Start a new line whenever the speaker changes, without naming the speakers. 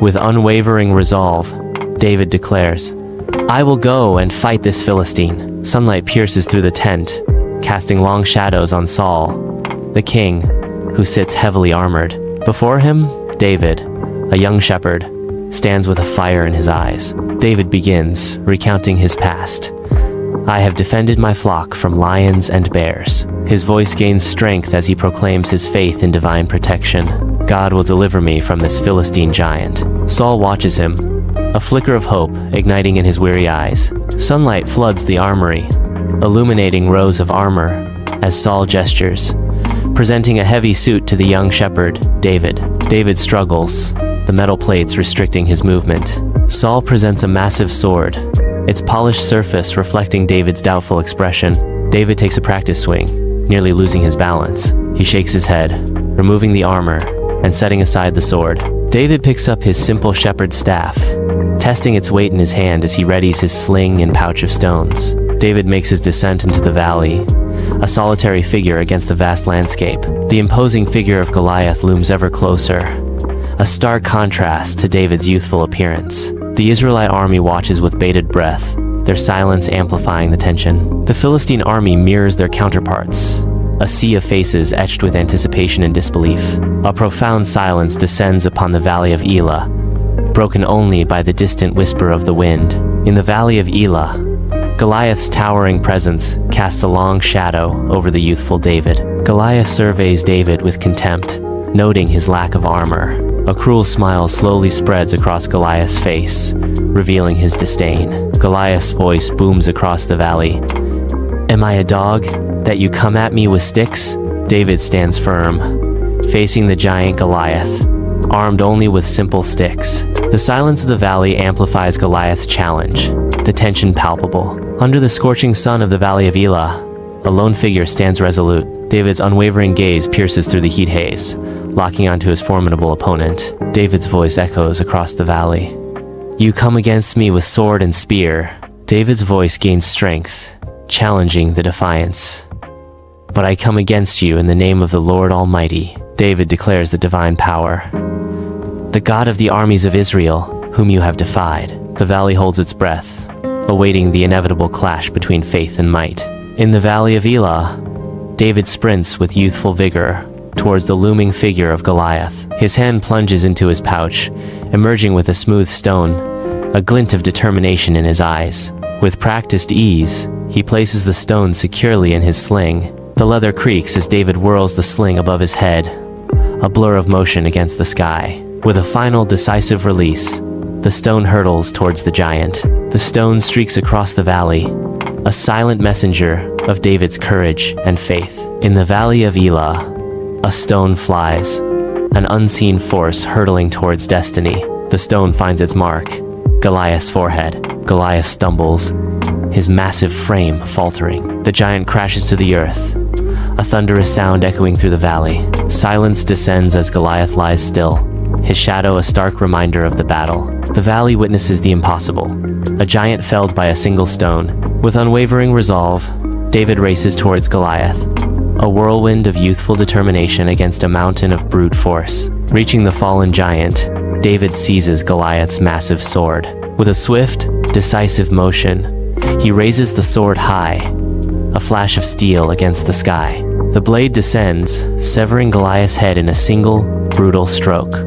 With unwavering resolve, David declares, "I will go and fight this Philistine." Sunlight pierces through the tent, casting long shadows on Saul, the king, who sits heavily armored. Before him, David, a young shepherd, stands with a fire in his eyes. David begins, recounting his past. "I have defended my flock from lions and bears." His voice gains strength as he proclaims his faith in divine protection. "God will deliver me from this Philistine giant." Saul watches him, a flicker of hope igniting in his weary eyes. Sunlight floods the armory, illuminating rows of armor as Saul gestures, presenting a heavy suit to the young shepherd, David. David struggles, the metal plates restricting his movement. Saul presents a massive sword, its polished surface reflecting David's doubtful expression. David takes a practice swing, nearly losing his balance. He shakes his head, removing the armor and setting aside the sword. David picks up his simple shepherd's staff, testing its weight in his hand as he readies his sling and pouch of stones. David makes his descent into the valley, a solitary figure against the vast landscape. The imposing figure of Goliath looms ever closer, a stark contrast to David's youthful appearance. The Israelite army watches with bated breath, their silence amplifying the tension. The Philistine army mirrors their counterparts, a sea of faces etched with anticipation and disbelief. A profound silence descends upon the valley of Elah, broken only by the distant whisper of the wind. In the valley of Elah, Goliath's towering presence casts a long shadow over the youthful David. Goliath surveys David with contempt, noting his lack of armor. A cruel smile slowly spreads across Goliath's face, revealing his disdain. Goliath's voice booms across the valley. "Am I a dog, that you come at me with sticks?" David stands firm, facing the giant Goliath, armed only with simple sticks. The silence of the valley amplifies Goliath's challenge, the tension palpable. Under the scorching sun of the valley of Elah, a lone figure stands resolute. David's unwavering gaze pierces through the heat haze, locking onto his formidable opponent. David's voice echoes across the valley. "You come against me with sword and spear." David's voice gains strength, challenging the defiance. "But I come against you in the name of the Lord Almighty." David declares the divine power. "The God of the armies of Israel, whom you have defied." The valley holds its breath, awaiting the inevitable clash between faith and might. In the valley of Elah, David sprints with youthful vigor towards the looming figure of Goliath. His hand plunges into his pouch, emerging with a smooth stone, a glint of determination in his eyes. With practiced ease, he places the stone securely in his sling. The leather creaks as David whirls the sling above his head, a blur of motion against the sky. With a final decisive release, the stone hurtles towards the giant. The stone streaks across the valley, a silent messenger of David's courage and faith. In the valley of Elah, a stone flies, an unseen force hurtling towards destiny. The stone finds its mark, Goliath's forehead. Goliath stumbles, his massive frame faltering. The giant crashes to the earth, a thunderous sound echoing through the valley. Silence descends as Goliath lies still, his shadow a stark reminder of the battle. The valley witnesses the impossible, a giant felled by a single stone. With unwavering resolve, David races towards Goliath, a whirlwind of youthful determination against a mountain of brute force. Reaching the fallen giant, David seizes Goliath's massive sword. With a swift, decisive motion, he raises the sword high, a flash of steel against the sky. The blade descends, severing Goliath's head in a single, brutal stroke.